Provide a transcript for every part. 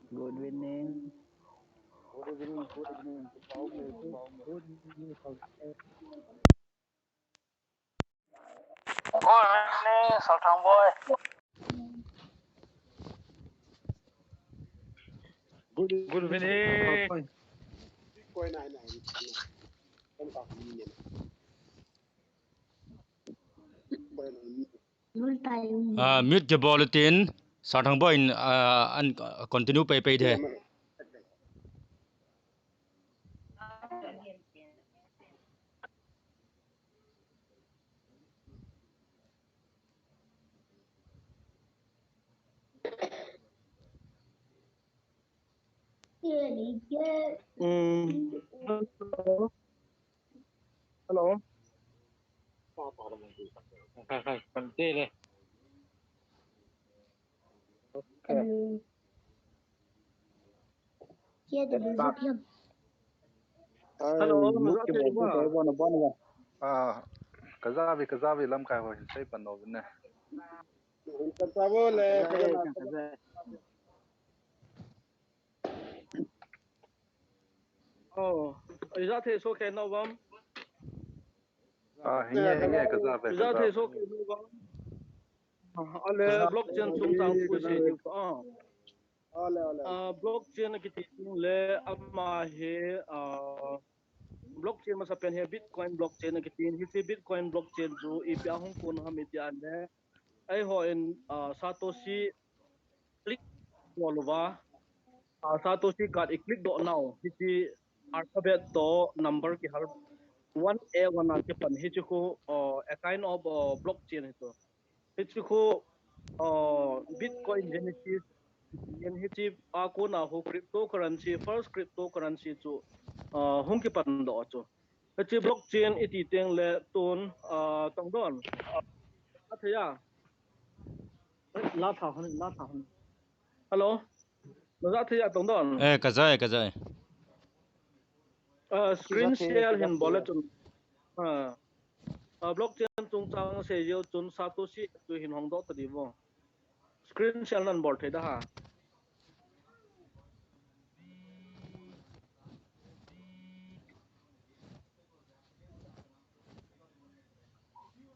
Good evening. Good evening, good evening. Bao mê, bao mê. Good evening. Good evening, Sultan boy. Good Good evening. evening. Coi này này, em có cái gì này? Coi này. Mute the bulletin. Sarthang boy an continue pay the. Mà Hello. Continue. Okay. Let's start. Hello, Move the ball to one of one. kazavi lam kai ho sai pan no ne Kita tahu le, kita nak Oh, is that so okay no bam? hinge Is that so okay no bam? Ale blockchain chung chang pu se ju ka. oleh. Blockchain ki ti le ama he blockchain masa pen he bitcoin blockchain ki tin hi bitcoin blockchain ju ipya hong kun ha media le ai ho in satoshi click bolwa Satoshi got a click dot now. Hichi alphabet to number ki har one a one ke pan hichi ko a kind of blockchain hito. Hichi ko Bitcoin genesis yen hichi ako na ho cryptocurrency first cryptocurrency chu hung ki pan do chu. Hichi blockchain iti teng le ton tong don. Athaya la tha hun. Hello. Nó ra thaya tong don. kazai Screen share hin bola chun blockchain chung chang se yo chun satoshi tu hin hong do ta di bo screen share nan bol the da ha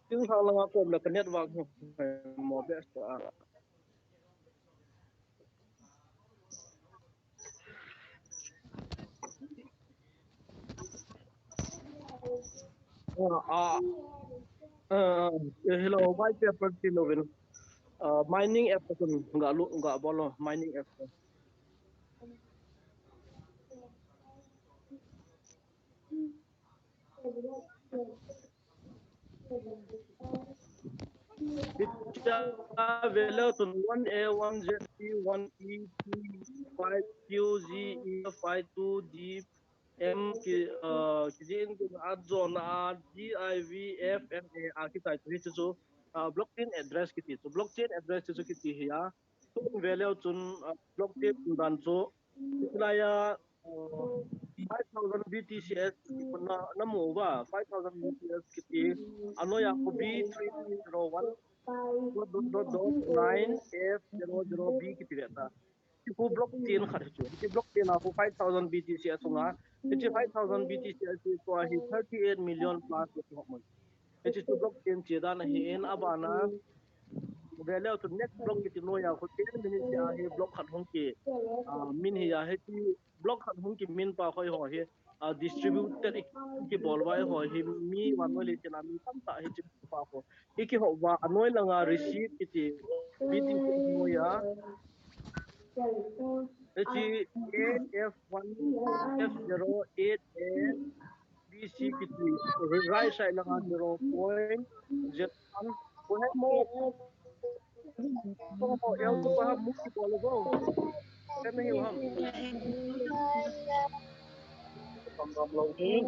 ting ha la ko la net wa mo be hello white paper ti lo win mining app chun ga bolo mining app Picha velo tun 1A 1Z 1E 5 Q Z E 5 2 D M ki jin kun adzon a D I V F M A ki tai tri chu blockchain address ki ti chu blockchain address chu ki ti ya tun velo tun blockchain dan chu ya 5,000 BTCS na mo ba 5,000 BTCS ki ti ano ya ko B3301 dot 9F00 B ki tireta ku blockchain khat chu ki blockchain aku 5,000 BTC asunga ki 5,000 BTC asu ko hi 38 million plus ki homon ki blockchain che da na hi en abana vele to next block ki no ya ko 10 minutes ya hi block khat hong ki min hi ya hi block khat hong ki min pa khoi ho hi distributed ki bolwai ho hi mi wan le chena mi tam ta hi chi pa ko ki ho wa anoi langa receipt ki BTC no ya H 8F1 F08A BC kiti right side lang 0.01 ko het mo ko el ko pa mo ki polo go kan hi ham From the low team.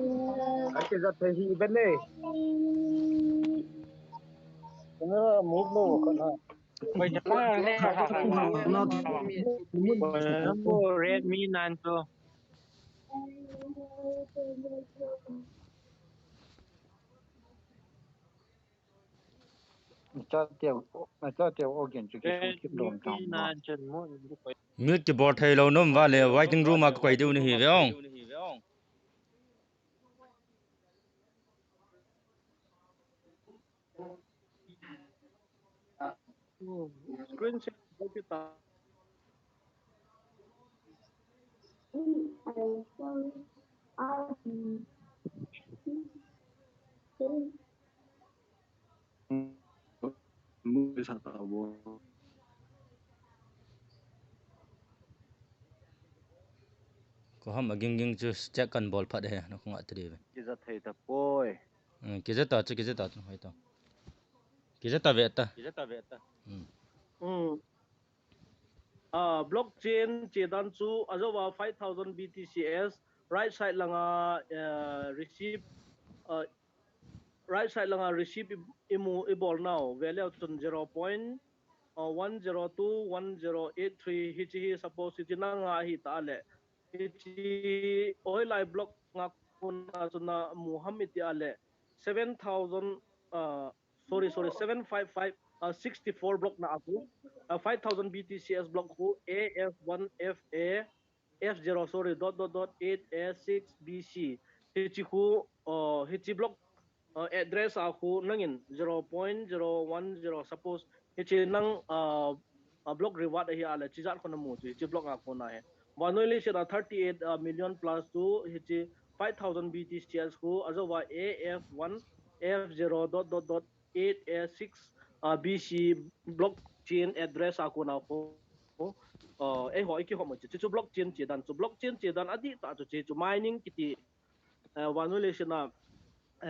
I just got to see Benny. Move no. Bây giờ có lẽ là mua Redmi 9 Pro. Cho tiểu organ cho cái số kiếp Redmi đồn trọng 9 đó. chân mua mute cái board hay lâu nôm và lệ waiting room mà quay đâu này hiểu không screen share với cái ta Move sa ta bo. có hâm mà ging just check cần ball phát đây nó không ngại từ đây Chỉ ra thầy tập bôi. cái gì ta phải tao cái gì ta về ta blockchain che dan chu azawa 5000 BTCS right side langa receive uh, right side langa receive imu ibol now value chun 0.1021083 hichi suppose hichi nanga hi ta le hichi oil live block nga kuna chuna muhammad ya le 7000 sorry 755 64 block na aku 5000 BTCS block ko AF1 FA F0 sorry dot 8 A6 BC hichi ko hichi block address aku nangin 0.010 suppose hichi nang block reward hi ala chizat ko na mu hichi block aku na he manually shira 38 million plus to hichi 5000 BTCS ko azawa AF1 F0 dot 8 A6 BC blockchain address aku na ko ho iki ho mo chu blockchain che dan chu blockchain che dan adi ta chu mining kiti manually shina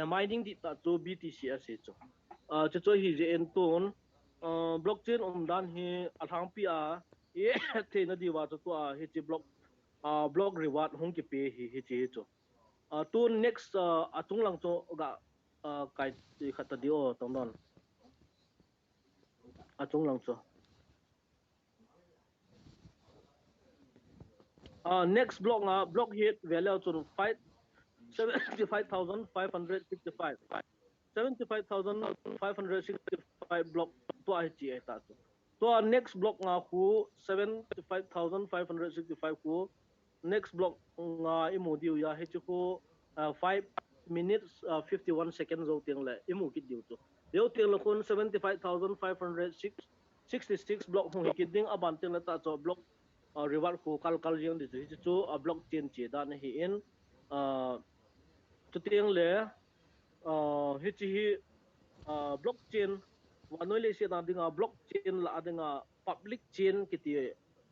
mining di ta chu BTCS chu chu hi je en ton blockchain dan hi athang pi a e the na di wa chu a hi chi block reward hong ki pe hi chi chu tu next atung lang chu ga kai ti khata di o tong don atung lang chu next block hit value chu 75,565 75,565 block to IHG ta to next block nga khu 75,565 khu next block nga imu diu ya he chu 5 minutes 51 seconds zo tiang le imu ki diu chu yo tiang la khun 75,566 block hu ki ding aban tiang la ta cho block reward khu kal jing di chu blockchain che da na hi in chu tiang le hi chi hi blockchain wanoi le se dan dinga blockchain la adinga public chain kiti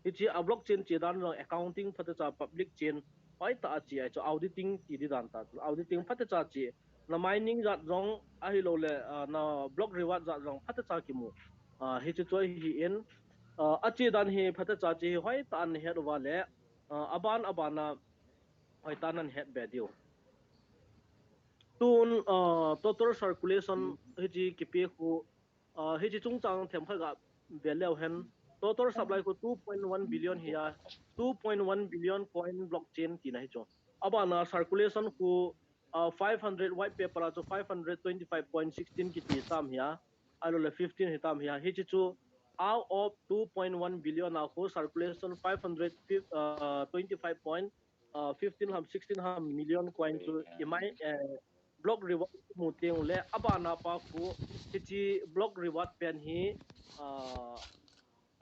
hichi a blockchain che dan lo accounting phata cha public chain pai ta chi ai cho auditing ti di dan ta auditing phata cha chi na mining zat rong a hi lo le na block reward zat rong phata cha ki mu hichi choi hi in a chi dan hi phata cha chi hoi ta an het wa le aban abana hoi ta nan het be dio tun total circulation hiji kipe khu hiji chungchang them phaga veleu hen total supply ko 2.1 billion hiya 2.1 billion coin blockchain ti na hi cho aba na circulation ku 500 white paper cho 525.16 ki ti tam hiya alo le 15 hitam hiya hiji chu out of 2.1 billion na ko circulation 525.15 ham 16 ham million coin to imai block reward mu tiang le abana pa ku hichi block reward pen hi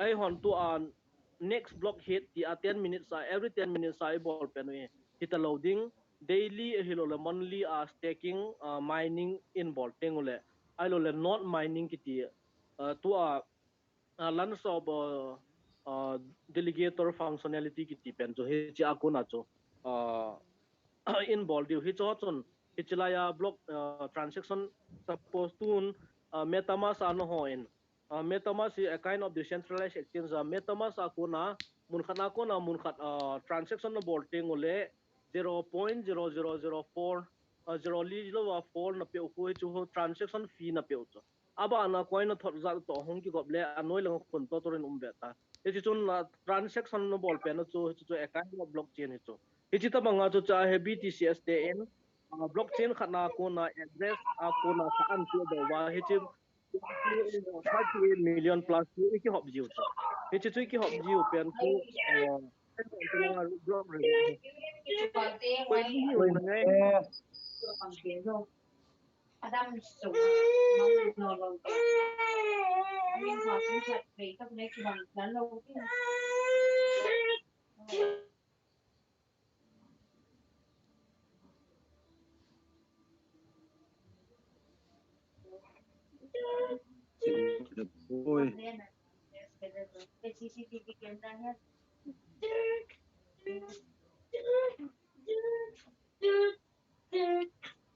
ai hon to an next block hit the 10 minutes every 10 minutes ball pen we hit a loading daily hilo le monthly staking mining in ball tengule ai lo le not mining kiti to lunch of delegator functionality kiti pen jo hichi akuna cho in ball diu hi cho chon hichilaya block transaction suppose tun metamask ano hoin metamask is a kind of decentralized exchange metamask akuna mun khana ko na mun khat transaction no ball tengule 0.0004 zero li lo wa 4 na pe ko chu transaction fee na pe cho aba na coin thot za to hong ki goble anoi lang khon to torin umbeta e chun transaction no ball pe no chu chu a kind of blockchain hi chu ichita banga chu cha he BTCS te en blockchain khana ko na address ko na saan pe do wa he chi 38 million plus ki hop jiu chu hi chi chui ki hop jiu pen chu pen nga block reward ho koi ni hi oi na ngai Ôi,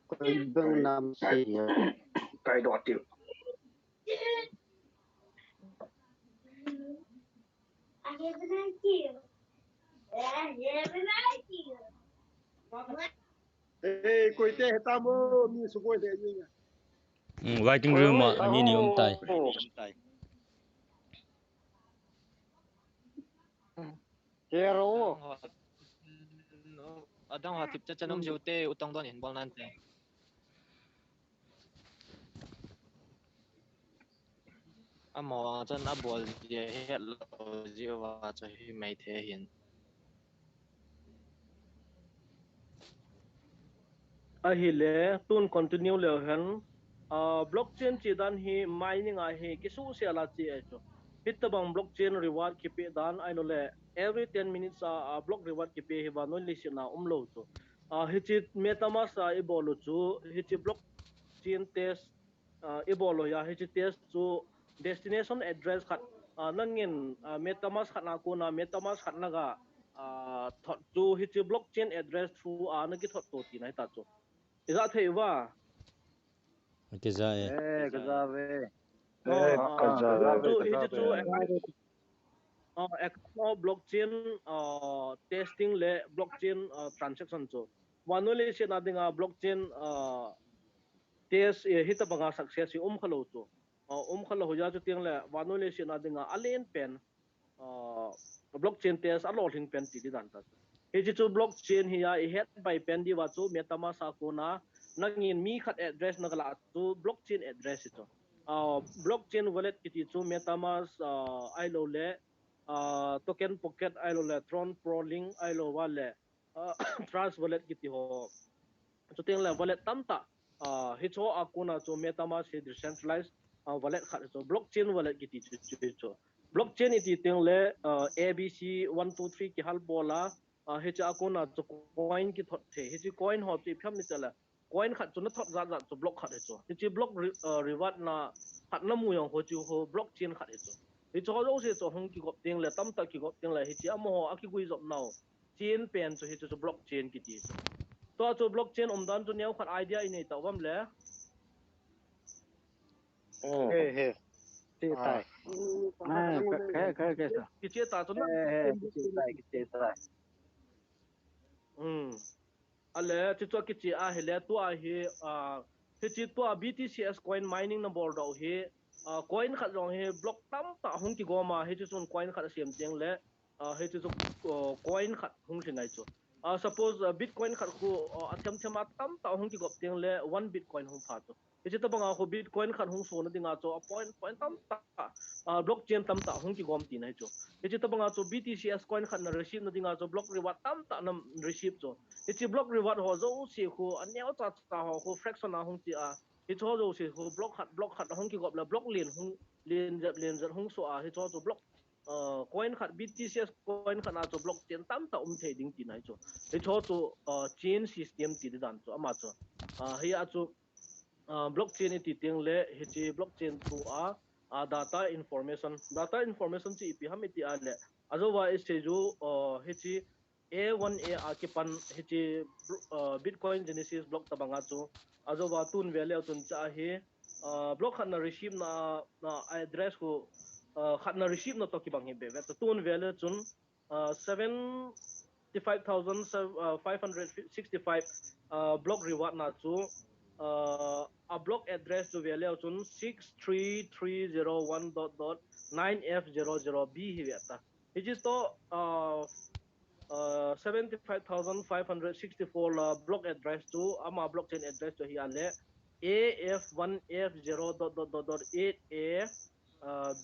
Coi vâng nam xì cái đó chịu. ê coi tê ta mô mi su coi tê gì Waiting room mà ani ni tai. hero adang ha tip cha chanom jute utang don in bol nan te amo chan abol ye het lo jiwa cha hi mai the hin a hi le tun continue le han blockchain chi dan hi mining a hi ki su se la chi e cho hit bang blockchain reward ki pe dan ai no le every 10 minutes a block reward ki pe hi ba no li na lo cho hi chi metamask a e bolo chu hi chi blockchain test e bolo ya hi chi test chu destination address khat nangin metamask khat na ko na metamask khat na ga thot chu hi chi blockchain address through na ki thot to ti nai ta chu Iza thầy va. Cái ra Cái ra về. Cái Ra về, chú cái hi ra chú về. account blockchain testing le blockchain transaction chu. Wanole se na dinga blockchain test hita banga success khalo chu. Khalo ho ja chu tiang le wanole se na dinga alen pen blockchain test alo thing pen ti dan ta chu. Hi chu blockchain hi ya het by pen di wa chu metamask ko na nangin mi khat address na kala chu blockchain address chu blockchain wallet kiti chu metamask ailo le token pocket ailo le tron pro link ailo wale trust wallet kiti ho chu teng le wallet tamta hi cho akuna chu metamask hi decentralized wallet khat chu blockchain wallet kiti chu blockchain iti teng le abc 123 ki hal bola hi cha akuna chu coin ki thot the hi chi coin ho chi pham ni chala coin khat chu na thot za chu block khat chu hi chi block reward na khat na mu yong ho chu ho blockchain khat chu hi cho lo se chu hong ki gop teng le tam ta ki gop teng le hi chi amo aki gui zop now chain pen chu hi chu blockchain ki ti to chu blockchain dan chu neu khat idea ini ta wam le Hê, hê. Chế tài. Cái sao? ki che ta chu na Chế tài, chế tài. ale chi to ki chi a hele to a he he chi to a btcs coin mining na board do he coin khat rong he block tam ta hung ki goma he chi sun coin khat siam teng le he chi coin khat hung sin nai chu suppose bitcoin khat khu athem thema tam ta hung ki gop teng le 1 bitcoin hung pha chu he chi to banga khu bitcoin khat hung so na dinga chu point point tam ta blockchain tam ta hung ki gom ti nai chu he chi to banga chu btcs coin khat na receive na dinga chu block reward tam ta na receive chu ichi block reward ho zo si khu anyao ta ta ho khu fraction a hung ti a hi cho zo si khu block khat hung ki gop la block lien zat hung so a hi cho zo block coin khat btcs coin khat na cho block chen tam ta the ding ti nai cho hi cho zo chain system ti dan cho ama cho hi a cho blockchain ti teng le hi chi blockchain through a data information chi pi ham ti a le azowa is se ju hi chi A1A akipan hichi Bitcoin Genesis block tabanga chu azowa tun vele tun cha hi block khat na receive na address ko khat na receive na to ki bang hi be tun vele chun 75,565 block reward na chu a block address to vele chun 63301.9f00b hi beta which is to 75,564 block address to ama blockchain address to hiale af1f0.8a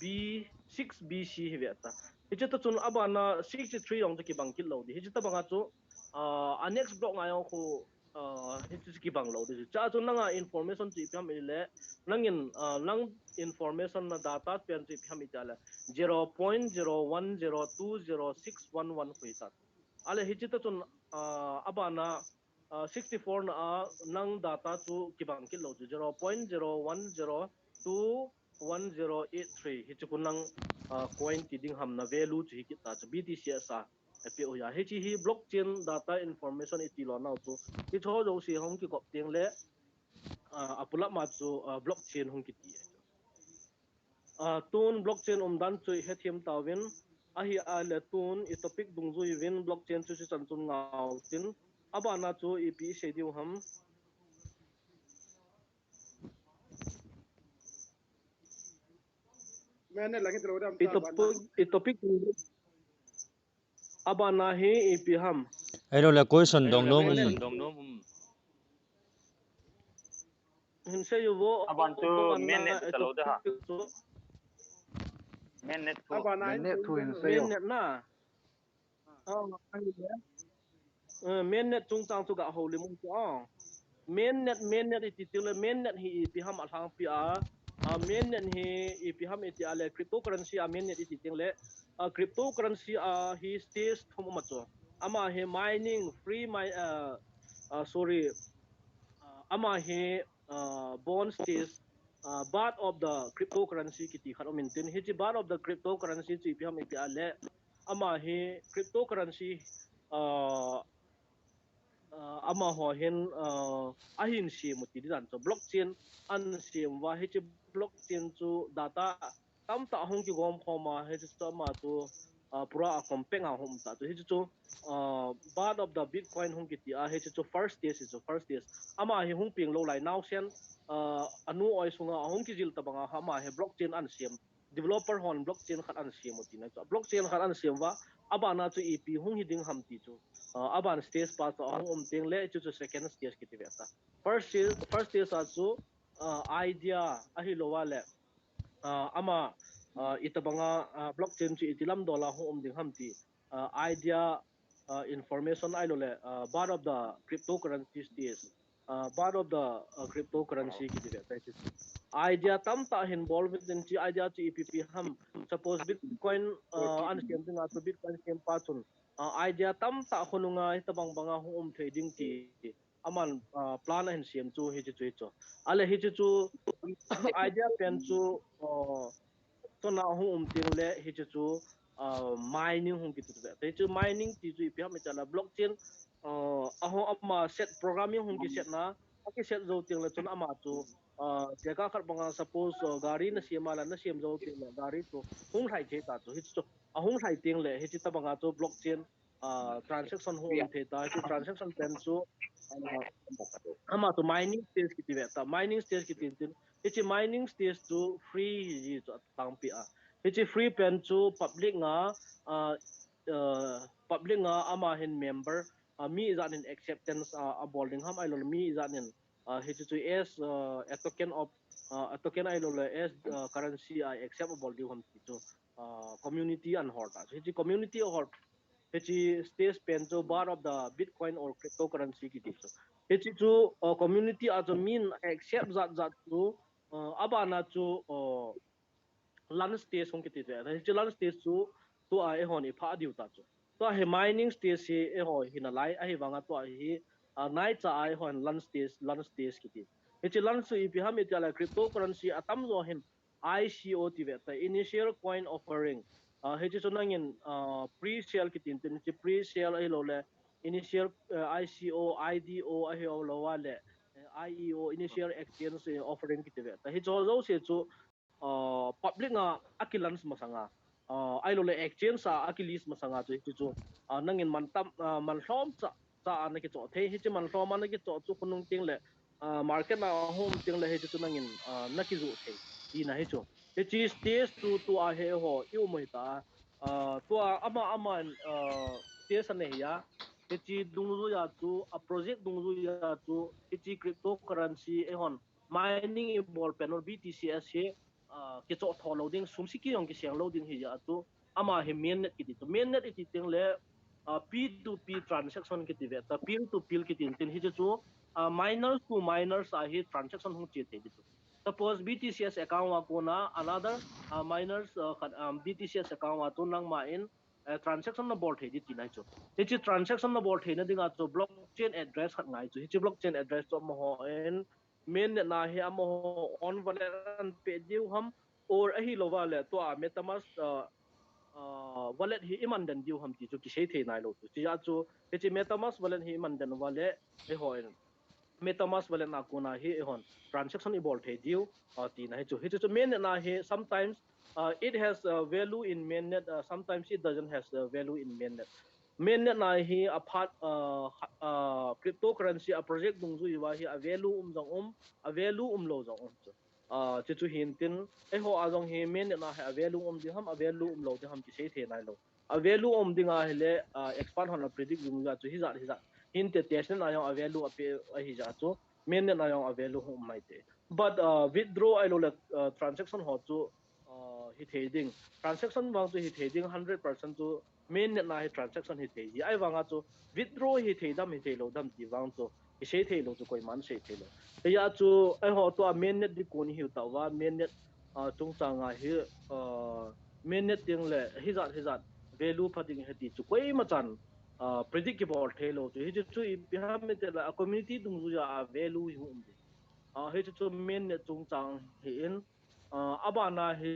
B6 BC hiviata hijita chun abana 63 yong ki bangkit lo di hijita banga chu next block ngayon ko hijita ki bang lo di cha chun nga information chi pyam ile nangin nang information na data pen chi pyam itala 0.01020611 huita ale hijita chun abana 64 na nang data chu ki bangkit lo 0.01021083 hi chukunang coin ti ding ham na value chi ki ta BTC sa api o ya hi blockchain data information iti lo na chu hi tho jo si hong ki kop ting le apula ma chu blockchain hong ki ti tun blockchain dan chu hethiam tawin ahi ale tun i topic dungzui win blockchain chu chan chun ngau tin abana chu ipi schedule ham मैंने लगे तो उधर topic abana he ipi ham ai lo la question dong nom hin se yu wo aban tu main net chalo da ha main net tu अब आना Minute tu in main sayo. net na main net chung chang chu ga ho le mung chu main net iti tile main net hi ipi ham alang pi main net hi ipi ham iti ale cryptocurrency main net iti tingle cryptocurrency hi stays thum ma chu ama he mining free my sorry ama he bond stays part of the cryptocurrency kiti khan mintin hi chi part of the cryptocurrency chi ipi ham iti ale ama he cryptocurrency ama ho hen ahin si muti dan so blockchain an sim wa he chi blockchain chu data tam ta hong ki gom khoma he chu ma tu pura a compeng a hom ta he chu part of the bitcoin hong ki ti he chu first stage is first stage ama he hong ping lo lai now sen anu oi sunga hong ki jil ta banga ama he blockchain an sim developer hon blockchain khat an sim muti na blockchain khat an sim wa aba na chu ep hong hi ding ham ti chu aban stage pa to hong ting le chu second stage ki ti ta first stage a chu idea a hi lo wa le ama itabanga blockchain chi itilam dola hong ding ham ti idea information I lo le part of the cryptocurrency stage part of the cryptocurrency ki ti ta idea tam ta involved in chi idea chi epp ham suppose bitcoin an siam dinga to bitcoin siam pa chun idea tam ta honunga itabang banga home trading ti aman plan and siam chu hi chu chu ale hi chu idea pen chu to na home ting le hi chu mining hong ki tu te chu mining ti chu pi ham chala blockchain aho ama set programming hong ki set na aki set zo ting le chun ama chu jega khat banga suppose gari na siam ala na siam zo ting le gari chu hong thai che ta chu hi chu ahong thai ting le hi chi ta banga chu blockchain transaction home the ta chu transaction pen chu ama to mining stage ki ti ta mining stage ki tin ichi mining stage to free ji tang pi ichi free pen chu public nga public nga ama hin member mi is an acceptance a boarding ham I mi is an ichi chu as a token of a token I as currency I accept a boarding ham ti chu community and horta ichi community or which stays pen so bar of the bitcoin or cryptocurrency ki so which to community as a mean accept that to abana to lan stage hong ki te which lan stage to a hon I pha diu ta chu to a mining stage he ho hina lai a hi wanga to hi nai cha ai hon lan stage ki ti which lan su if ham it la cryptocurrency atam zo hin ICO ti ve ta initial coin offering he chu nangin pre-sale ki tin tin pre-sale ai lo le initial ICO IDO ai ho lo wa le IEO initial exchange offering ki te ta hi zo se chu public nga akilans masanga ai lo le exchange sa akilis masanga chu chu nangin man tam man hlom cha cha na ki cho the hi chi man hlom na ki cho chu kunung ting le market na home ting le hi chu nangin na ki zu the ti na hi chu he chi stage to a he ho yu mai ta to ama stage ne ya he chi dungzu ya chu a project dungzu ya chu he chi cryptocurrency e hon mining involved panel BTC as he ki cho tho loading sum si ki yong ki siang loading hi ya chu ama he mainnet ki ti mainnet ti ting le P2P transaction ki ti ve ta peer to peer ki tin hi chu miners to miners a hi transaction hung chi te chu suppose BTCS account wa ko na another miners BTCS account wa to nang ma in transaction na board he ti nai chu hi chi transaction na board he na dinga chu blockchain address khat ngai chu hi chi blockchain address to mo ho en main na hi amo on wallet an pe diu ham or a hi lo wale to a metamask wallet hi iman dan diu ham ti chu ki sei the nai lo tu chi ya chu he chi metamask wallet hi iman dan wale he ho metamask wallet na ko na hi hon transaction evolve the diu ti na chu hi chu main na hi sometimes it has value in mainnet sometimes it doesn't has value in mainnet mainnet na hi a part cryptocurrency a project dung zu wa hi a value jong a value lo jong chu chu chu hin tin e ho a jong hi mainnet na hi a value di ham a value lo di ham ki sei the nai lo a value dinga hele expand hon a predict dung ja chu hi za hinte test na yang available ape hi ja chu main na yang available hum mai te but withdraw I lo transaction ho chu hi thading transaction wang chu hi thading 100% chu main na hi transaction hi the ji ai wanga chu withdraw hi thadam hi thelo dam ti wang chu hi sei thelo chu koi man sei thelo ya chu ai ho to main net di kon hi ta wa main net chung changa hi main net ting le hi zat value phating heti chu koi ma chan predictable thelo chu hi chu I biham me te la community dung zu ya value hi um de hi chu main ne chung chang hi in abana hi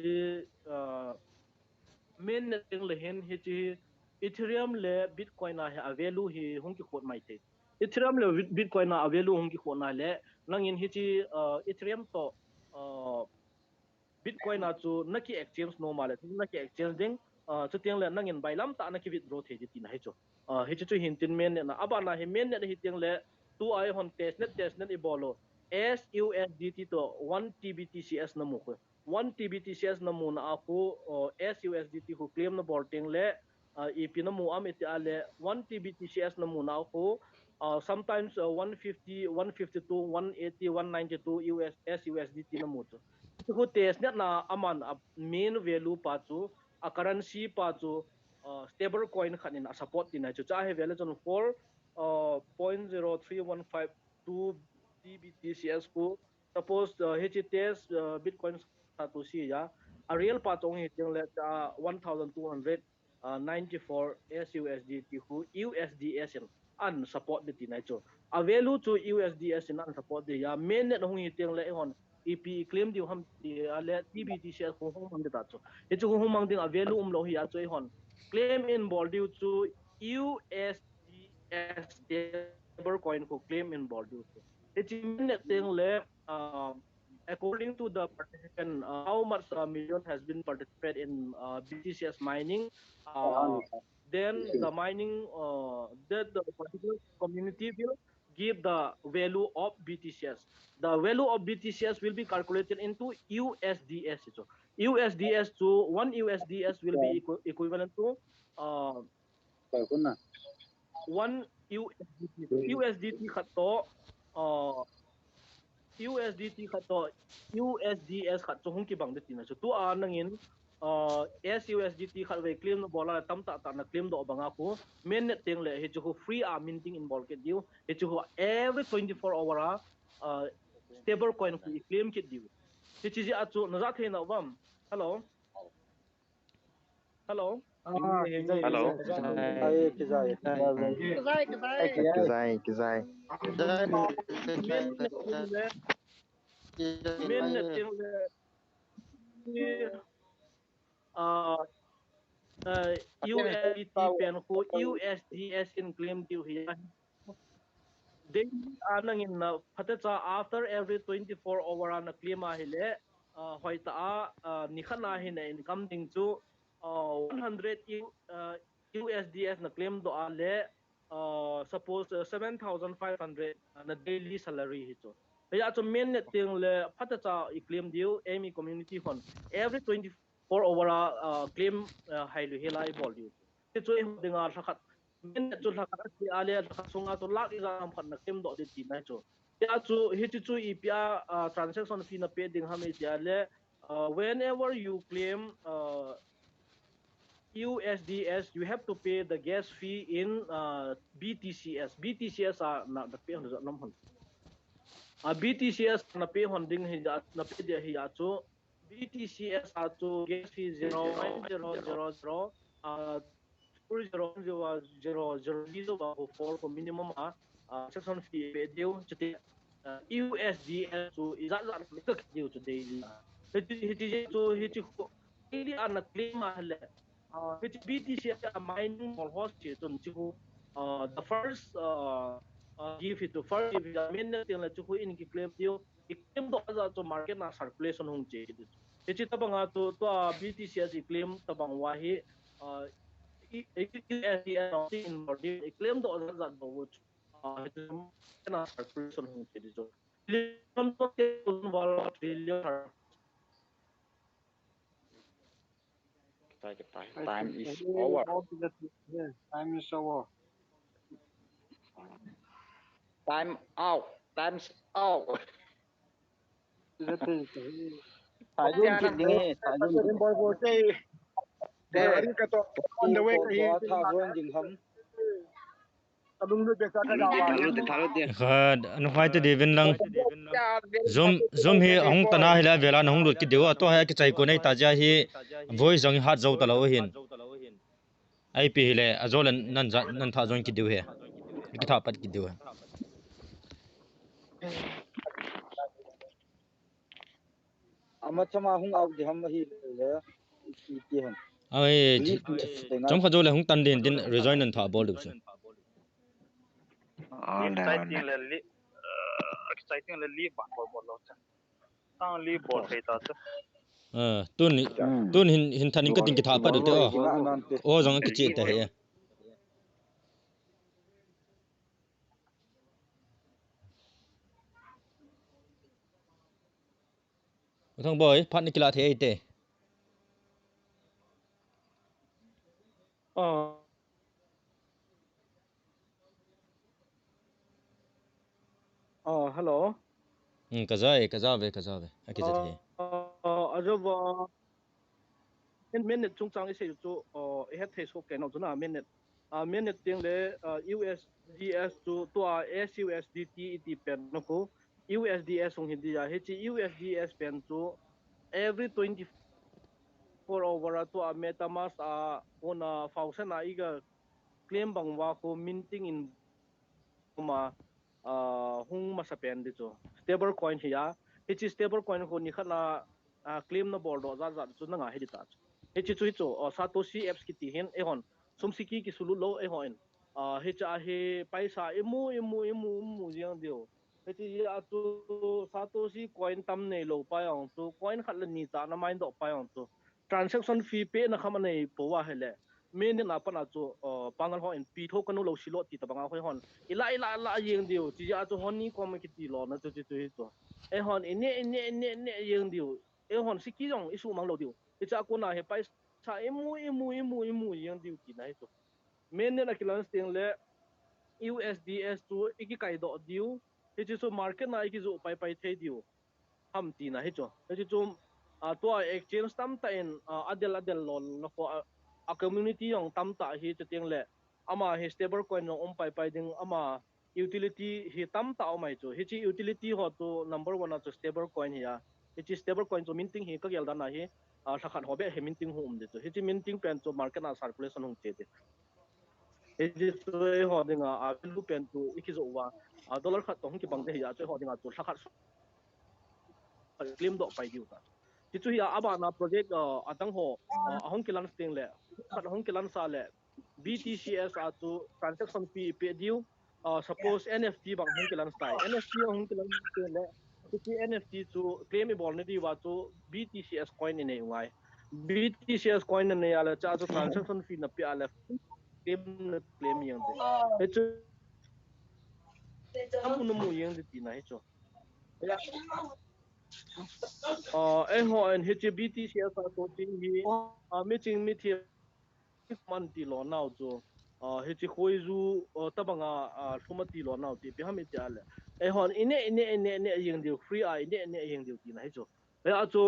main ne ting le hen hi chi ethereum le bitcoin na hi value hi hung ki khot mai te ethereum le bitcoin na value hung ki khot na le nangin hi chi ethereum to bitcoin na chu naki exchange no male naki exchange ding chu tiang le nangin bailam ta naki withdraw the ji tin hai chu hi chu hin tin men na aba na hi men ne hi tiang le tu ai hon testnet I bolo SUSDT to 1 TBTCS na mu ko 1 TBTCS na mu na ako SUSDT ko claim na boarding le EP na mu am iti ale 1 TBTCS na mu na ako sometimes 150 152 180 192 US SUSDT na mu chu test net na aman a main value pa chu a currency pa chu stable coin khanin a support tin chu cha he value chon 4.03152 dbtcs ku suppose he test bitcoin sa tu si ya a real pa chong he ting le 1294 SUSDT ku USDS an support de tin chu a value chu USDS in an support de ya main net hong he ting le hon EP claim di ham di ale TBT share ko hong mang ta chu e chu hong mang ding a value lo hi a choi hon claim in bol diu chu USDS stable coin ko claim in bol diu chu e chi min ting le according to the participant how much million has been participated in BTCS mining then the mining that the particular community will give the value of BTCS. The value of BTCS will be calculated into USDS. So USDS to 1 USDS will be equivalent to 1 USDT. USDT khato USDT khato USDS khat hung ki bang de tin so tu a nangin SUSDT khat we claim no bola tam ta na claim do banga ko main net teng le he chu free a minting in bol ke diu he chu every 24 hour stable coin ku claim ke diu he chi a chu na za the na bam hello hello Hello. ai ki zai Kizai. main net teng le main net teng le USDT pen ko USDS in claim diu hi they anang in phatacha after every 24 hour an claim a hile hoita ni khana hin income ding chu 100 USDS na claim do ale suppose 7,500 na daily salary hi chu ya chu main net ting le phatacha I claim diu amy community hon every 24 hour claim hailu helai bol diu chu dinga thakhat min chu thakhat si ale sunga to lak exam khat na claim do de ti na chu ya chu hi chu ipia transaction fee na pay ding ham ti ale whenever you claim USDS, you have to pay the gas fee in BTCS. BTCS are not the pay on the number. BTCS na pay honding na pay dia hiya so BTCS to gas fee 0.000 0.000 for minimum section fee pay deal chete USDS to is that ka deal today hiti to hiti ko ili an claim halle hiti BTCS mining for host chitun chiku the first give it to first if the main thing la chu in ki claim dio I claim do za to market na circulation hung che it chi tabang to BTC claim tabang wa hi in body claim do za do wo na circulation hung che jo claim to ke trillion Time is over. Time is over. Time out. Time's out. That is Thả John kit đi nghe, thả John kit. boy boy say Thế, cái to on the way bộ cái bộ gì thả John dừng hầm. đúng được cái cái nào khad an khwai te devin lang zoom hi ahung tana hila vela na hung lut ki dewa to ha ki chai ko nei ta ja hi voice jong hat zo ta lo hin ip hile azol nan tha join ki dew he ki tha pat ki dew Ama chama hung out di hầm hi le. Ki hầm. ai Please, chom kha zo le hung tan din din rejoin nan tha bol du so exciting le exciting le li ban bol lo cha tang li bol thei ta cha tun hin thanin ka tin ki tha pat du te o jong ki che te he thong boy phat ni kila the te hello ka za ve aki za the ajova minute chung chang ise chu he the so ke no na minute minute ting le USDS to SUSDT it pen no ko USDS ong hindi ya he USDS pen to every 24 over to metamask on thousand iga claim bang wa ko minting in ma hung ma sa pen de cho stable coin hiya he stable coin ko ni khana claim na board za za chu na nga he ta he chu chu satoshi apps ki ti hen e hon sum siki ki sulu lo e hon he cha he paisa emu yang dio he chi ya tu satoshi coin tam nei lo pa yong tu coin khat la ni cha na main do pa yong tu transaction fee pe na khama nei po wa hele men na pa na chu pangal ho en pi tho kanu lo silo ti ta banga hoi hon ila yeng dio chi ya chu hon ni kom ki ti lo na chu chu chu e hon ne yeng dio e hon siki jong isu mang lo dio e cha ko na he pai sa emu yeng dio ti na chu men ne na kilan sting le USDS tu iki kai do dio he chu market na iki zo pai the dio ham ti na he chu he chu to exchange tam ta in adel lol no ko a community yong tam ta hi chu ting le ama he stable coin no pai ding ama utility hi tam ta mai chu hi chi utility ho to number 1 chu stable coin hi ya hi chi stable coin chu minting hi ka gel dan na hi sakhat hobe he minting hum de chu hi chi minting pen chu market na circulation hum che de hi chi chu e ho ding a value pen chu ikizo wa dollar khat to hum ki bang de hi ya chu ho ding a chu sakhat claim do pai diu ta ti chu ya aba na project atang ho ahong kilan sting le khat ahong kilan sa le BTCS to transaction fee pe diu suppose NFT bang hong kilan style NFT hong kilan le ti NFT to claimable ne di wa to BTCS coin ne ngai BTCS coin ne ya la cha to transaction fee na pe ala claim yang de he chu amu no mu yang de ti na he chu e ho en HBTCS to ting hi mi ching mi thi man ti lo nau chu he chi khoi zu tabanga thuma ti lo nau ti pe hami ti ale e hon ine yeng diu free ine yeng diu ti na he chu e a chu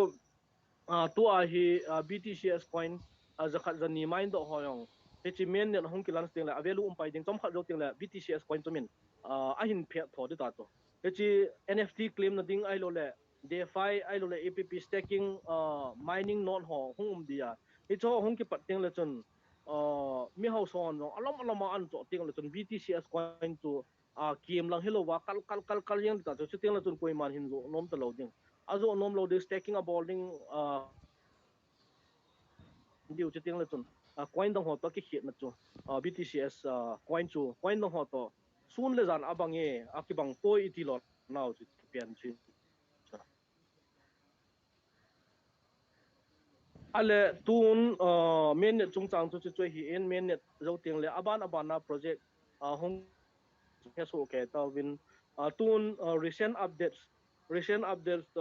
tua hi BTCS coin zakhat zani mind do hoyong he chi men ne hong kilan sting la avelu pai ding chom khat do ting la BTCS coin to min a hin phe tho de ta to he chi NFT claim na ding ai lo le DeFi ai lo le app staking mining non ho hum dia he cho hong ki pat ting la chun mi hau son no alom alom an to ting la chun BTCS coin to kiem lang hello wa kal yang ta cho ting la chun koi man hin zo nom ta lo ding azo nom lo de staking a boarding điều chỉ tiếng là chun coin dong ho to ki khiet na chu BTCS coin dong ho to sun le zan abange akibang poi iti lo now chu pian chi ale tun main net chung chang chu chu hi en main net zo tiếng le aban na project hong he so ke ta win tun recent updates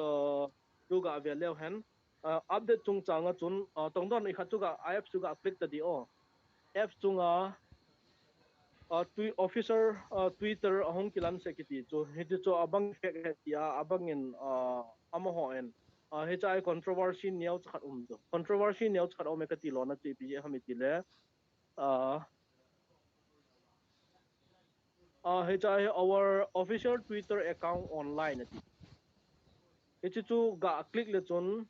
tu ga ve le han update chung chang a chun tong don i kha chu ga if chu ga click ta di o f chunga officer Twitter ahong kilan sekiti cho hiti cho abang fek hetia abang in amaho en hechai controversy niau chat do controversy niau chat omekati lo na tpi hamiti le uh hechai our official Twitter account online ati hiti chu ga click le chun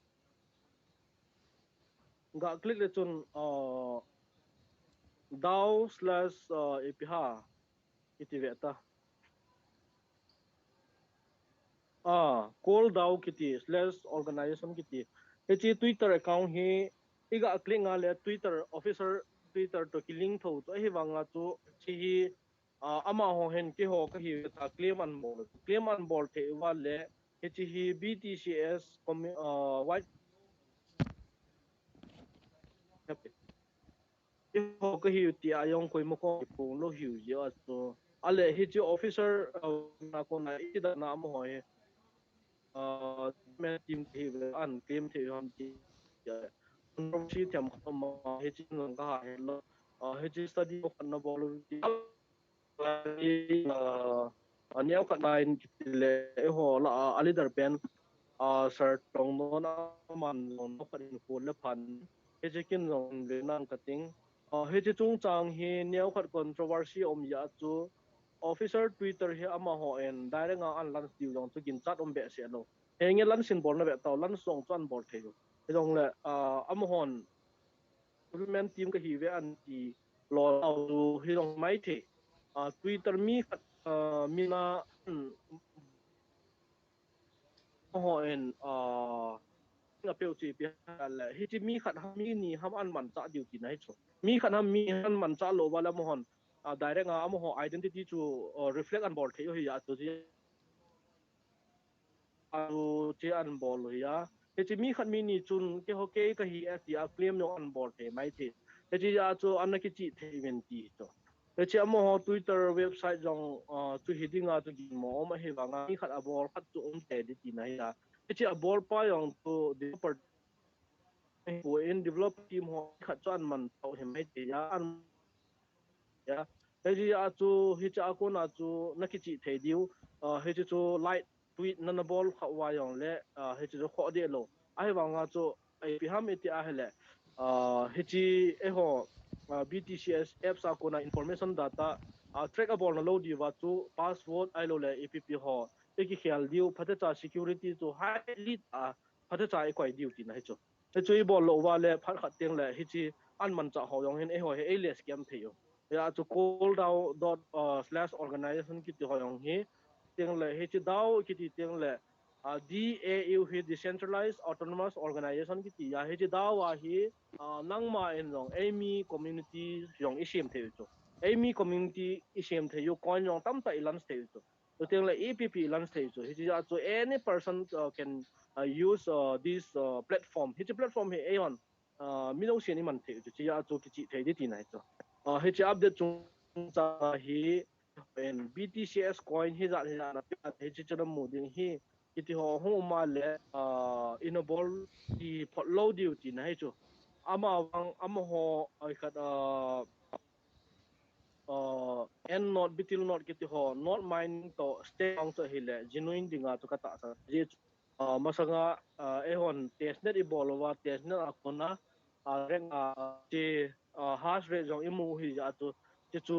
daw/epiha iti veta call daw kiti slash organization kiti hechi Twitter account hi iga click nga le Twitter officer Twitter to killing tho to hi wanga chu chi hi ama ho hen ki ho ka hi ta claim an bol the wa le hechi hi BTCS white ho ka hi ti ayong koi mo ko pu lo hiu je so ale hechi officer na ko na ida na mo ho men team thì ăn team thì hòn thì trong khi thèm không mà hết chỉ là cái hay là hết chỉ study một phần nó bỏ luôn thì anh em cái này lệ họ là leader pen sir trong nó man nó cái info là pan hết chỉ kinh lòng về năng cái tiếng hết chỉ trung trang hi nếu cái controversy ya chu officer Twitter hi ama ho en direct nga an lan tiu jong chu gin chat be se lo he nge lan sin bol na be taw lan song chuan bol the he dong le ama hon men team ka hi ve an ti lo au hi dong mai the Twitter mi khat mi na ho en nga peu chi pi la hi chi mi khat ha mi ni ham an man cha diu ti nai chu mi khat ha mi han man cha lo wala mo hon direct nga ama ho identity chu reflect an bol the hi ya chu che an bol ya he chi mi khat mi ni chun ke ho ke ka hi ati a claim no an bol the mai the he chi ya chu an ki chi the men ti to he chi amo ho Twitter website jong chu hidinga chu gi mo ma he wanga mi khat a bol khat chu te di ti na ya he chi a bol pa yong to developer ho in develop team ho khat chu an man tau he mai te ya an ya he ji a chu hi cha ko na chu na ki chi the diu he chu light tweet na na bol kha wa yong le he chu kho de lo ai wa nga chu ai pi ham iti a hele he chi e ho BTCS apps a ko na information data trackable na lo di wa chu password ai lo le app ho e ki khial diu phata cha security chu highly phata cha e kwai diu ti na he chu he chu i bol lo wa le phat khat teng le he chi an man cha ho yong hen e ho he alias scam theo ya chu call down dot slash organization ki ti hoyong hi tiang le he chi daw ki ti tiang le DAU hi decentralized autonomous organization ki ti ya he chi daw wa hi nang ma en long ami community yong isim the chu ami community isim the yu coin yong tam ta ilan the chu so tiang le app ilan the chu he chi ya chu any person can use this platform he chi platform he aeon mi lo sian ni man the chu chi ya chu ki chi the di ti nai chu he chi update chung cha hi en BTCS coin hi za na he chi chana mu ding hi kiti ho ho ma le in a ball ti pot low diu ti na he chu ama wang ama ho ai khat en not bitil not kiti ho not mining to stay on to hi le genuine dinga to kata sa je masanga ehon testnet ibolowa testnet akona reng ti hash rate jong imu hi ja to ti chu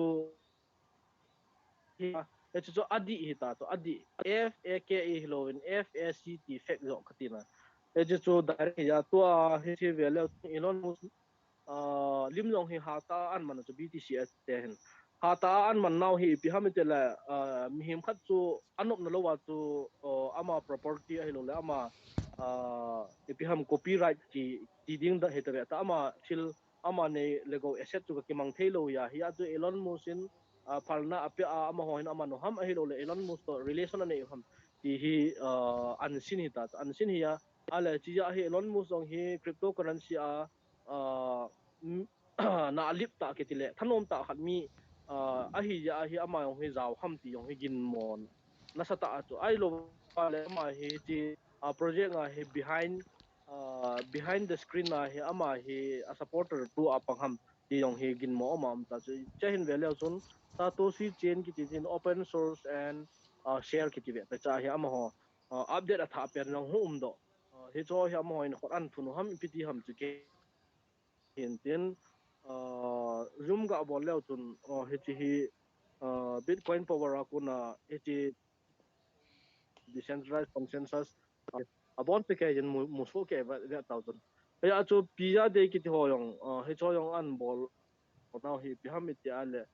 hi chu adi hi ta to adi f a k e hilowin f a c t fek zo katina e chu direct ya to hi chi vele Elon Musk lim long hi hata an man chu BTCS te hin hata an man now hi pi hamitela mihim khat chu anop na lowa chu ama property hi lo le ama ipi ham copyright ti ding da hetere ta ama thil ama ne lego asset chu ki mang thelo ya hi chu Elon Musk in palna apya ama hoin ama no ham hi lo le Elon Musk to relation ne ham ti hi an sin hi ta an sin hi ya ala chi ya hi Elon Musk ong hi cryptocurrency na alip ta ketile thanom ta khat mi ahi ya ahi ama yong hi zaw ham ti yong hi gin mon na sata chu ai lo le ama hi chi project nga hi behind the screen na hi ama hi a supporter tu apang ham ti yong hi gin mo ama am ta chu chahin vele sun Satoshi chain ki tin open source and share ki ti ve ta cha hi ama ho update a tha per nong hum do hi cho hi ama ho in khoran thunu ham piti ham chu ke hiện tiến zoom ga bol leo chun he chi hi bitcoin power akuna he chi decentralized consensus abon pe ke jen muso ke ba ga tau chun ya chu pizza de ki ho yong he cho yong an bol now hi bi ham ti ale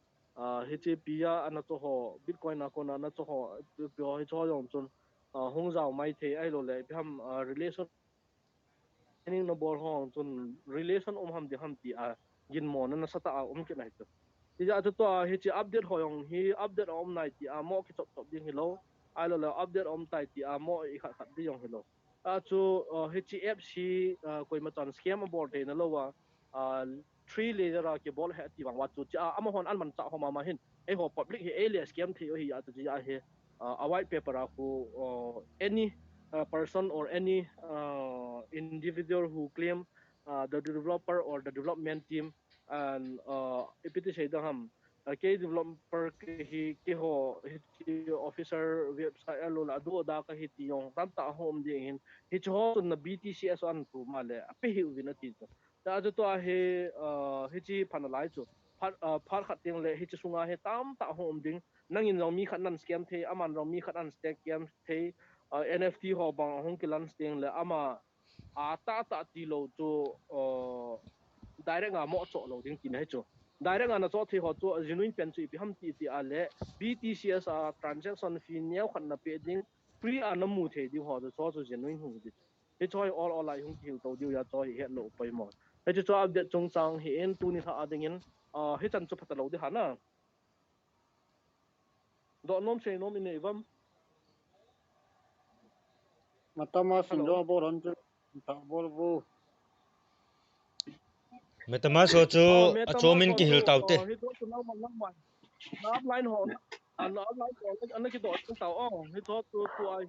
he chi pizza ana to ho bitcoin akuna na to ho pyo he cho yong chun hong zao mai the ai lo le bi ham relation ning no bor hong chun relation ham di ham ti gin mo na sata ke nai to ti ja to hi chi update hoyong hi update nai ti mo ki chop chop ding hi lo ai lo update tai ti mo i khat khat di yong hi lo chu hi chi fc koi ma chan scam bor te na lo wa 3 layer ra ke bol ha ti wang wa chu cha ama hon an man cha ho ma hin e ho public hi alias scam thi hi ya to ji he a white paper ku any person or any individual who claim the developer or the development team and ipiti say ham ke developer ki ho hi officer website alo la do da ka hi ti yong tan ta home ding hin hi cho na BTCS an tu male ape hi wina ti to ta to he hi chi panalai chu phar khat ting le hi chi sunga he tam ta home ding nangin ro mi khat nan scam the aman ro mi khat an scam the NFT ho bang hong kilan sting le ama ta ta ti lo chu direct nga mo cho lo ding tin hai chu direct nga na cho thi ho chu genuine pen chu bi ham ti ti a le BTCS transaction fee nyau khan na pe ding free an mu the di ho cho chu genuine hu di he choi all lai hung ki to diu ya choi he lo pai mo he chu update chung chang hi en tu ni tha ading in he chan chu phata lo di hana do nom se nom in evam Matama hello sindo bor han ta bor bu metama so chu metama achomin so ki chu hil taute he to chu na offline ho an offline ho an ki do chung tao he to hi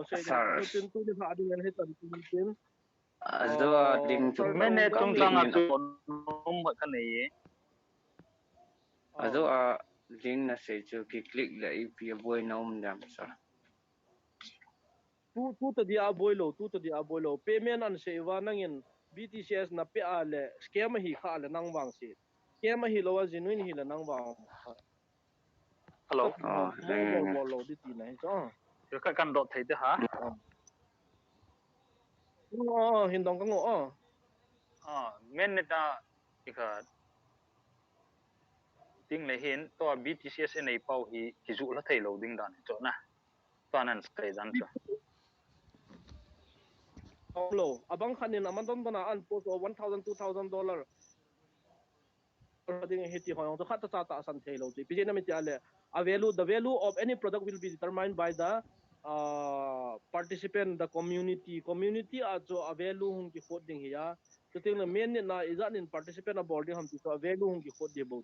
say Sir, to tin tu ni ha ding he tan tin do ding to first mene dang tung ni tang complete a min chu nom ba kan nei ado ding na say to click la if you boy nom dam sir. tu to dia boilo tu to dia boilo payment an se wa nangin BTCS na pe ale scam hi kha le nang wang si scam hi lo wa genuine hi le nang wang hello Oh, mo bol bol lo di ti na hi cho yo ka kan dot thei de ha hin dong ka ngo men ta ikha ting le hin to BTCS nei pau hi ki zu la thei lo ding dan cho na to nan sai dan cho lo abang khanin amandon bana an post $1,000 $2,000 ding hiti hoyong to khata ta san thelo ti pije na mi tiale a value the value of any product will be determined by the participant the community a cho a value hung ki khot ding hiya to ting na main na izan in participant a boarding ham ti to a value hung ki khot de bo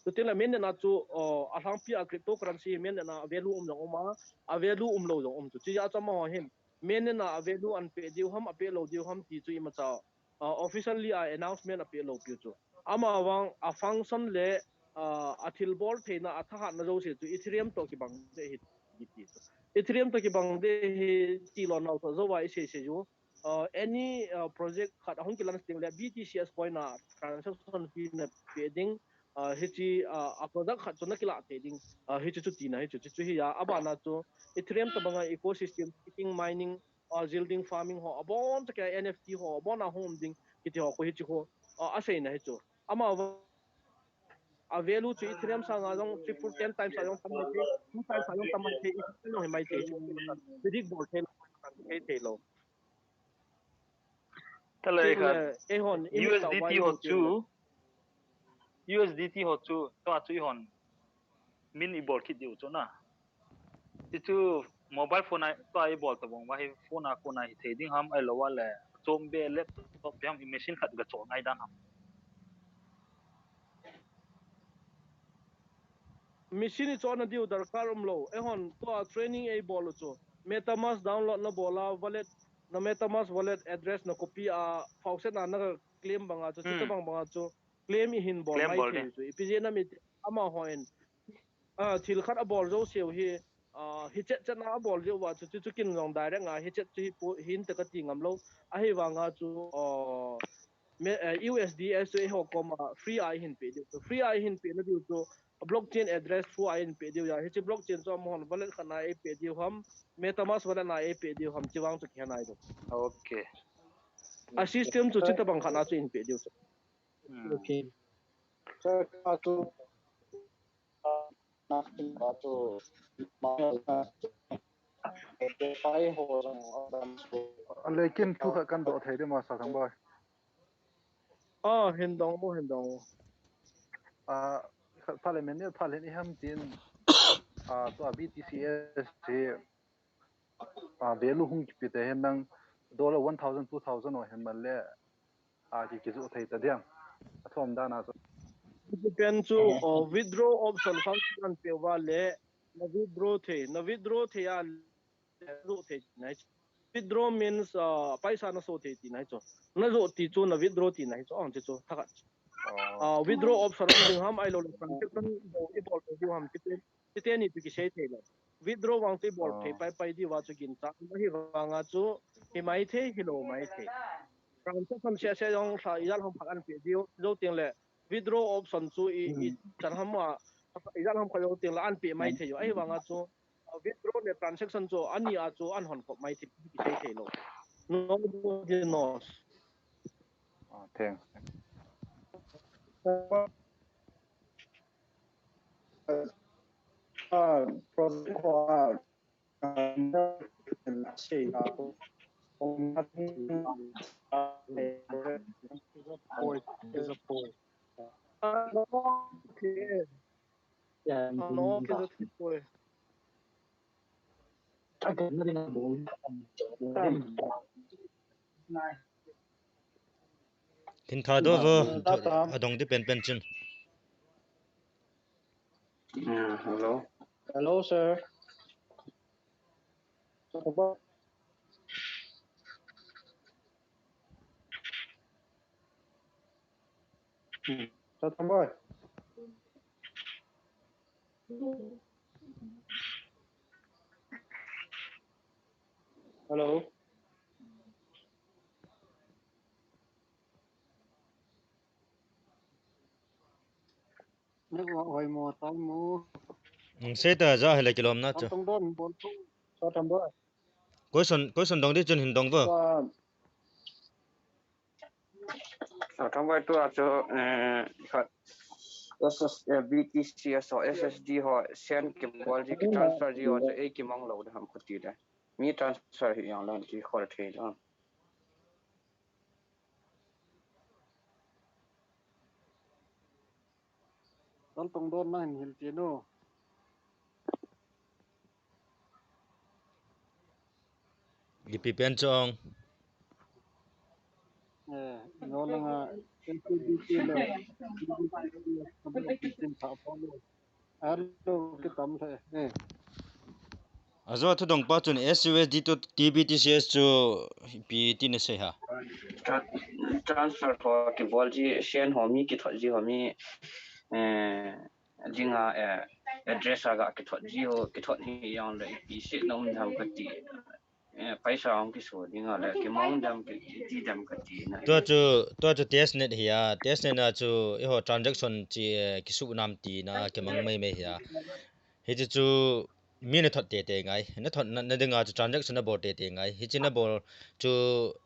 to ting na main na chu a hang pi a cryptocurrency main na a value lo ma a value lo lo to chi ya cha ma hin main na a value an pe diu ham a pe lo diu ham ti chu i ma cha officially a announcement a pe lo pi chu ama wang a function le a thil bol theina a tha na zo se chu ethereum to ki bang de hit gitu Ethereum to ki bang de he ti lo na to zo wa se ju any project khat hong ki lan sting le BTCS coin na transaction fee na trading hichi a product khat to na ki la trading hichi chu ti na hichi chu hi ya aba na to Ethereum to banga ecosystem staking mining yielding farming ho abon to ka NFT ho abon na home ding kiti ho ko hichi ho asai na hicho ama a value to Ethereum sa nga long triple 10 times ayong tamay te 2 times ayong tamay te no himay te bidig bol te te lo Talay ting khat le ehon imit ta USDT wai lo hot ting le chu USDT hot chu to a chu hon min ibol kit diu chu na ti chu mobile phone ai to ai bol to bong wa hi phone a ko na hi trading ham ai lo wa le chom be laptop yam machine khat ga chong ai dan ham machine cho na diu dar karum lo ehon to a training a bol cho metamask download na bola wallet na metamask wallet address na copy a faucet na claim banga cho chita bang banga cho claim hin bol claim mai bol de the so ipije na mit ama hoen thil khat a bol zo sew hi hi chet chet na bol jo wa chu chu kin ngong dai nga hi chet chu hin te ka ti ngam lo a hi wa nga chu USDS to ho koma free ai hin pe so free ai hin pe na du to blockchain address through ai hin pe du ya hi blockchain so mon wallet khana ai pe du ham metamask wallet na ai pe du ham chiwang chu khana ai do okay a system chu chita bang khana chu in pe du Okay. Sir, to nothing but to fai ho rằng lekin tu kha kan do thei de ma sa thang boy hin dong a parliament ne thalen i ham tin to BTCS se value hung ki te hen nang dollar 1000 2000 o hen mal le ki zu thei ta diam athom da na so depend to withdraw option function pe wale na withdraw the ya zo the nai withdraw means paisa na so the ti nai cho na zo ti chu na withdraw ti nai cho ang chu thakat withdraw option ang ding ham ai lo transaction do i bol do ham ti ni ti sei the lo withdraw wang ti bol the pai di wa chu gin ta hi wa nga chu hi mai the hi lo mai the transaction se yong sa yal ham phakan pe di zo ting le withdraw option chu i chan ham ma yal ham khayo ting la an pe mai the yo ai wa nga chu withdraw le transaction chu ani a chu an hon ko mai the ki sei the lo nobody knows thanks project hoa say is a point no ke no ke zo thi po tin tha do vo adong di pen pen chin Hello. hello sir sa thang boy hello nước hồi mùa tới mùa se ta za hela kilom na tao cho tung đôn bốn tung sa tham boy question dong di chun hin dong vo So trong vai tôi cho BTCS or SSD họ send kim bol ji ki transfer ji họ cho a ki mong lo de ham khuti de mi transfer hi yang lan ki khol the lo tao tung đôn nó hình hình tiền đâu ipi pen chong nó là NCBT là tin thảo phong alo cái tấm thế azo thu dong pa chun SUSD to TBTCS chu pi tin se ha transfer ho ki bol ji send ho mi ki thol ji ho mi jinga address aga cái thuật geo cái thuật hi yang le pi sit nom tham ka ti paisa ang ki so ding ala cái mong dam cái ti dam ka ti na to testnet hiya testnet na chu ho transaction chi kisu nam ti na ke mang mai mai hiya he chu mi na thot te ngai na thot na dinga chu transaction na bo te ngai hi china bo chu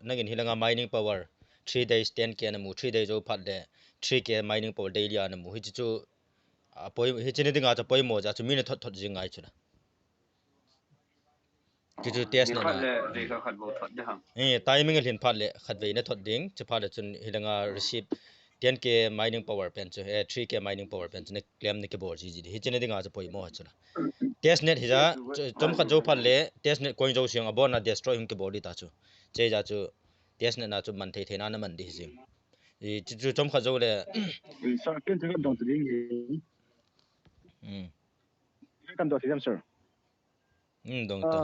nagin hilanga mining power 3 days 10 k na mu 3 days o phat de 3 k mining power daily na mu hi chu poi hi china dinga cha poi mo ja chu mi na thot jingai chu chu test ni na khat le re ka khat bo thot de ham timing hin phat le khat ve na thot ding chu phat chun hilanga receive 10 k mining power pen chu 3 k mining power pen chu ne claim ne ke bor ji hi china dinga cha poi mo chu testnet hiza chom kha jo phalle testnet coin jo siang abon na destroy him ke body ta chu che ja chu testnet na chu man thei thena na man di jing e chu chom kha jo le sir ken thang dong tring kan do sidam sir dong ta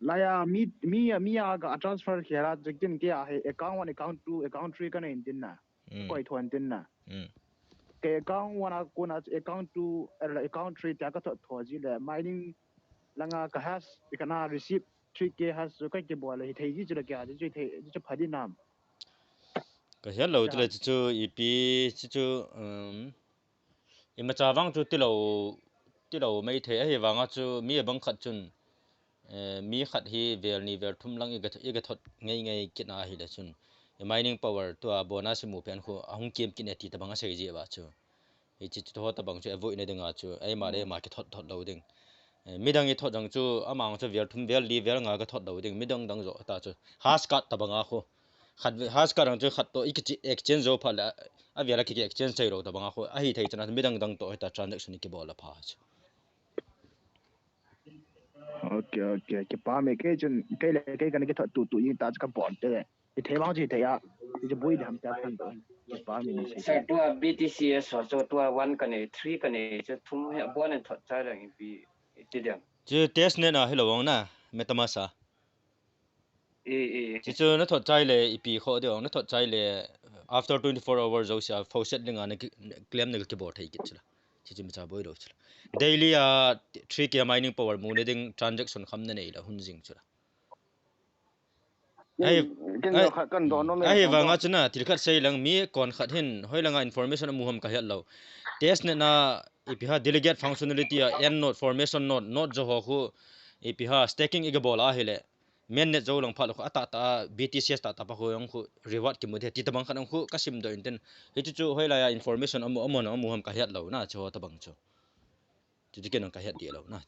laya mi ga transfer khera jektin ke a account 1 account 2 account 3 kan in din na koi thon din na ke account 1 ko na account 2 account 3 ta ka tho ji le mining langa ka has ikana receive 3k has ka ke bole thei ji chu ke a ji thei ji phadi nam ka hian lo tle chu ep chu ima cha wang chu ti lo mai the he wanga chu mi bang khat chun mi khat hi vel ni ver thum lang iga thot ngai kina hi la chun mining power to a bonus mu pen kho ahung kem kin ati ta banga sei ji ba chu e chi to ta bang chu avoid ne dinga chu ai ma re ma ke thot lo ding midang i thot dang chu amang chu ver thum ver li ver nga ga thot lo ding midang dang zo ta chu has kat ta banga kho khat has ka rang chu khat to iki exchange zo phala a vera ki exchange chai ro ta banga kho a hi thei chana midang dang to ta transaction ki bola pha chu okay ke pa me ke chun ke le ke kan ke thot tu yi ta ka bon te ke thei bang ji thei ya ji bui dham ta kan do ke pa me ni sei sa tua btcs so cho tua 1 ka ne 3 ka ne chu thum he bon ne thot cha la pi ti dam chu test ne na hello wang na metamasa e chu na thot chai le ipi kho de na thot chai le after 24 hours zo sia faucet linga ne claim ne ke bo thei ki chula chi ma cha boi ro chula daily 3k mining power mu ne ding transaction kham ne nei la hun jing chula ai wanga chuna tilkhat sei lang mi kon khat hin hoilanga information amuham ka hel lo test ne na ipiha delegate functionality end node formation node jo ho khu ipiha staking ige bola hele main net zo lang phalo ata ta btcs ta pa ho yang khu reward ki mudhe ti tabang khanang khu kasim do inten hitu chu hoila ya information amuham ka hel lo na cho tabang chu chu diken ka hel di lo na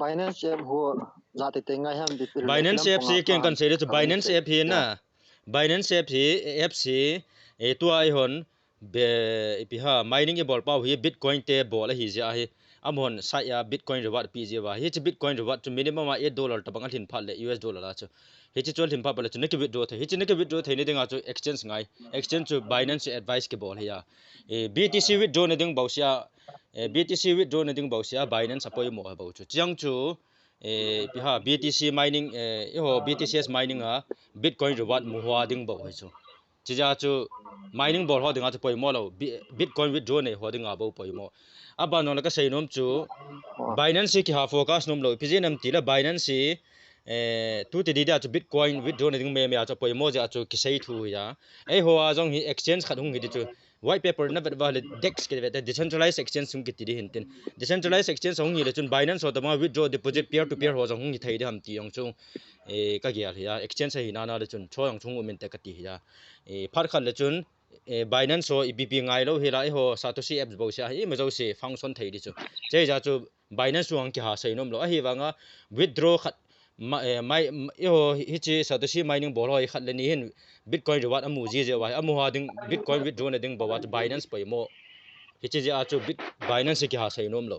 Binance app ho zati tenga ham di Binance app si ken kan sei Binance app hi na Binance app hi app si e tu ai hon be ipiha mining e bol pau hi bitcoin te bol hi ja hi amon sa ya bitcoin reward pi je wa hi chi bitcoin reward to minimum $8 ta bangal hin phal le US dollar la chu hi chi chol hin pa bala chu ne ke withdraw the hi chi ne ke withdraw the ne dinga chu exchange ngai exchange chu Binance advice ke bol hi ya e BTC withdraw ne ding bausia BTC withdraw ne ding bausia Binance apoi mo ha bau chu chiang chu piha BTC mining ho BTCS mining a bitcoin reward muhwa ding bo hi chu chija chu mining bol ho dinga chu poi mo lo bitcoin withdraw ne ho dinga bo poi mo aba no la ka sei nom chu Binance ki ha focus nom lo pijinam ti la Binance tu ti dia chu bitcoin withdraw ne ding me cha poi mo ja chu ki sei thu ya ai ho a jong hi exchange khat hung hi chu white paper na ba dex ke the decentralized exchange sum ki ti hinten decentralized exchange hong ni le chun Binance ho ma withdraw deposit peer to peer ho jong hong ni thei de ham ti yong chu ka gyal ya exchange hi na le chun cho yong chung umen te ka ti ya phar khat le chun Binance ho EBP ngai lo hila ho Satoshi apps bo sia hi ma jo se function thei di chu che ja chu Binance wang ki ha sei nom lo a hi wanga withdraw khat mai ho hi chi Satoshi mining bol ho khat le ni hin bitcoin reward amu ji je wa amu ha ding bitcoin withdraw ne ding bo wa Binance poi mo hi chi ja chu Binance ki ha sei nom lo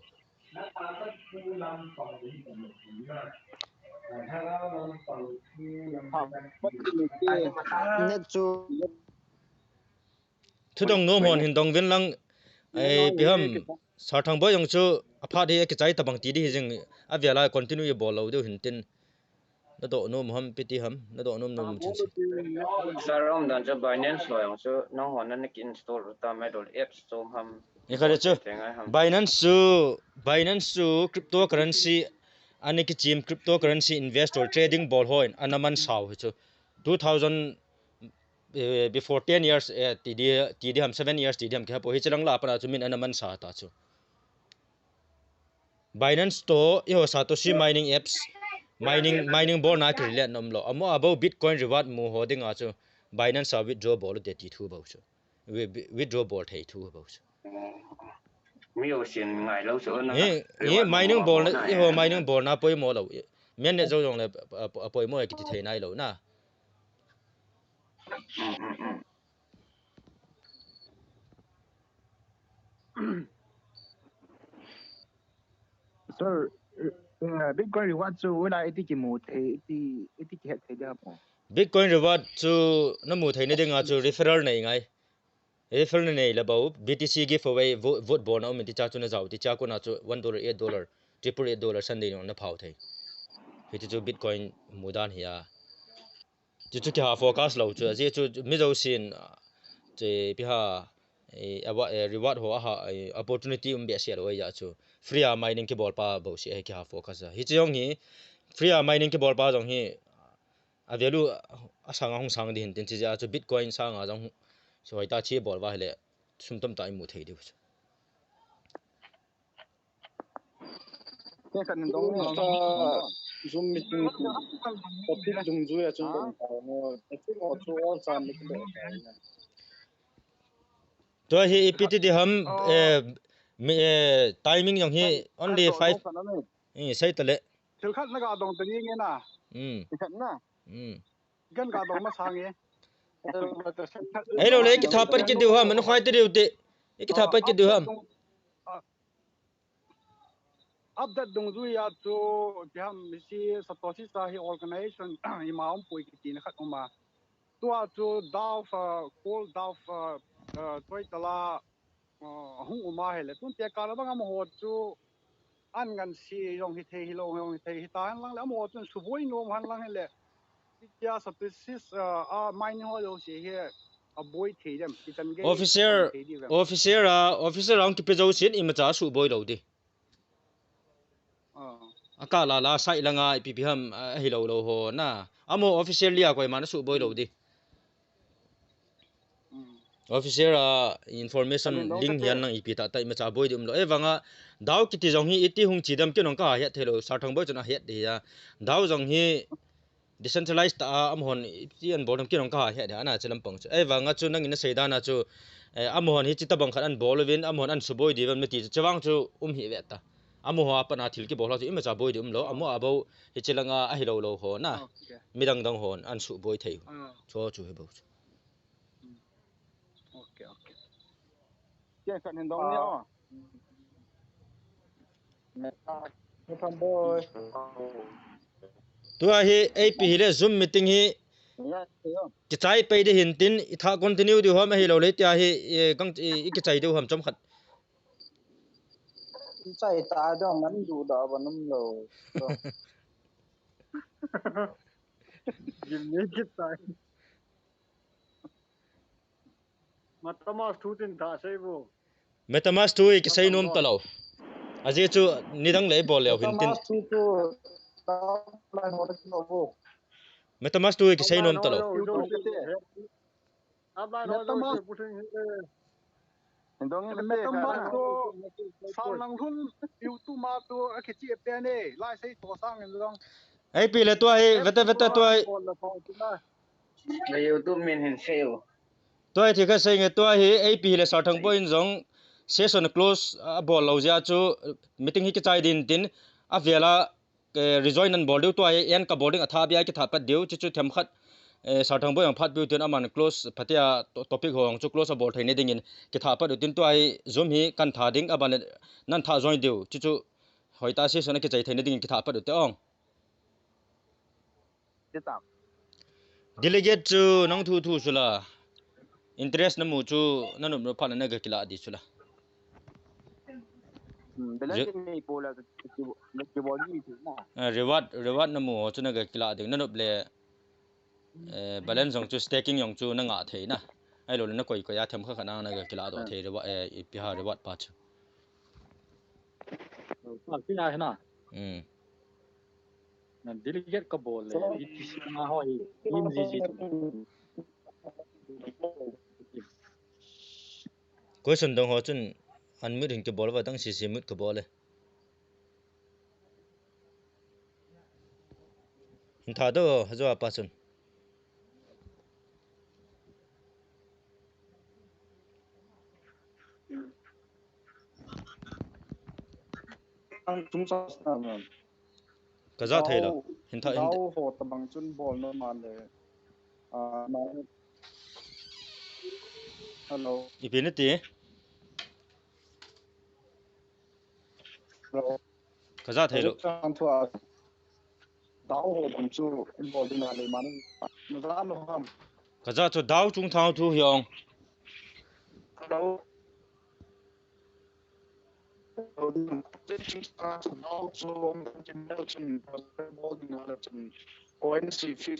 net chu thudong nom hon hin dong vin lang ai piham sarthang bo yong chu apha de ke chai tabang ti di jing aviala continue bol lo de hintin na do nom ham piti ham na do nom chin saram dan cha Binance lo yang so no hon na ki install ta me dol apps so ham ikhare chu Binance su cryptocurrency ani ki chim cryptocurrency investor trading bol hoin anaman saw chu 2000 before 10 years td ham 7 years td ham kha po hi chang la para chu min anaman sa ta chu Binance to yo Satoshi mining apps mining bol na krile nomlo amo about bitcoin reward mu hoding a chu Binance a withdraw bol de ti thu bau chu withdraw bol thei thu bau chu mi yo xin ngai lâu số nữa e mining bol e ho mining bol na poi mo lo men ne zo jong le poi mo ki ti thei nai lo na Sir, Bitcoin reward so wala iti ki mo iti ki het thei mo. Bitcoin reward chu na mu thei ne dinga chu referral nei ngai referral nei la bau BTC giveaway vote bon au min ti cha chu na zau ti cha ko na chu $1 $8 $8 sunday na phau thei hi chu Bitcoin mudan hiya chu ki ha focus lo chu je chu mi zo sin che pi ha reward ho ha opportunity be sia lo ya chu free mining ki bol pa bo si ki ha focus hi chong hi free mining ki bol pa jong hi a value asang hong sang din tin chi ja chu Bitcoin sang a jong soi ta chi bol wa hele sum tom ta mu thei di Cái cần đóng ta zoom meeting topic dung du ya chung dong tao mo topic o chu all san ni ko to hi pt di ham timing jong hi only 5 sai tale thil khat na ga dong tani nge na khat na gan ga dong ma sang nge ai lo le ki thapat ki diu ham man khwai te diu te ki thapat ki diu ham update dung du ya chu jam si satoshi sa hi organization imaum pui ki tin khat ma tua chu daw fa call daw fa toy tala hung uma hele tun te kala banga mo chu an gan si yong hi thei hi lo yong hi thei hi ta lang la mo chun suboi nom han lang hele ya sapisis a mine ho lo si he a boy thei dem kitan ge officer ang ki pejo sin ima cha su boi lo di aka la sai langa ipp ham hi lo ho na amo officer lia koi man su boi lo di officer information link hian nang ip ta tai ma cha boi dum lo ewanga daw kiti jong hi iti hung chidam ke nong ka he thelo sarthang boi chuna het dia daw jong hi decentralized ta amhon tian bodam ke nong ka he da na chelam pang ewanga chu nang ina seida na chu amhon hi chita bang khan an bolwin amhon an suboi diwan meti chawang chu hi weta amo ha pana thil ki bola chu ima cha boi dum lo amo abo hi chelanga a hi lo ho na midang dang hon an su boi thei cho chu he bo okay cái cần hình dong nhau mẹ thằng boy tua hi ap hi le zoom meeting hi ki chai pe de hin tin itha continue di hom hi lo le tia hi gang ki chai de hom chom khat chạy ta cho ngắn đủ đó và nấm lầu Give me cái tay. Matamas thutin tha sei bo. metamask tu ki sai nom talo aje chu nidang le bol le hin tin metamask tu ki sai nom talo Metamask putin dong metamask to sang lang hun youtube ma to cái chi pe ne lai sai to sang dong ai pi le tu ai veta tu ai le youtube min hin sale tu ai thi ka sai nge tu ai ap le sa thang point jong session close bol lo ja chu meeting hi ki chai din tin a vela rejoin an bol tu ai en ka boarding atha bia ki thapat deu chu them khat sa thang boy ang phat bu tin aman close phatia topic hong chu close bol thaine dingin ki thapat tin tu ai zoom hi kan tha ding aban nan tha join deu chu hoita session ki chai thaine dingin ki thapat te ong delegate chu nang thu sula interest na mu chu nanum no phan na ga kila di sula reward na mu chu na ga kila ding nanu ble balance jong chu staking yong chu na nga thei na ai lo na koi ko ya them kha khana na ga kila do the re wa e pi ha re wat pa chu Phi na hena um na delegate ka bol le ETC na hoi team GG question dong ho chun an mi ring ke bol wa dang si mut ke bol le hin tha do hazo pa chun chúng ta ka za thei lo hin tha hin đau hồ tập bằng chân ball nó mà để mà hello i pe ne ti hello ka za thei lo rất trang thua đau hồ bằng chân ball đi nào để mà nó ra nó không ka za chu dau chung thau thu hyong hello đau số chân chân ball đi nào là chân coin C50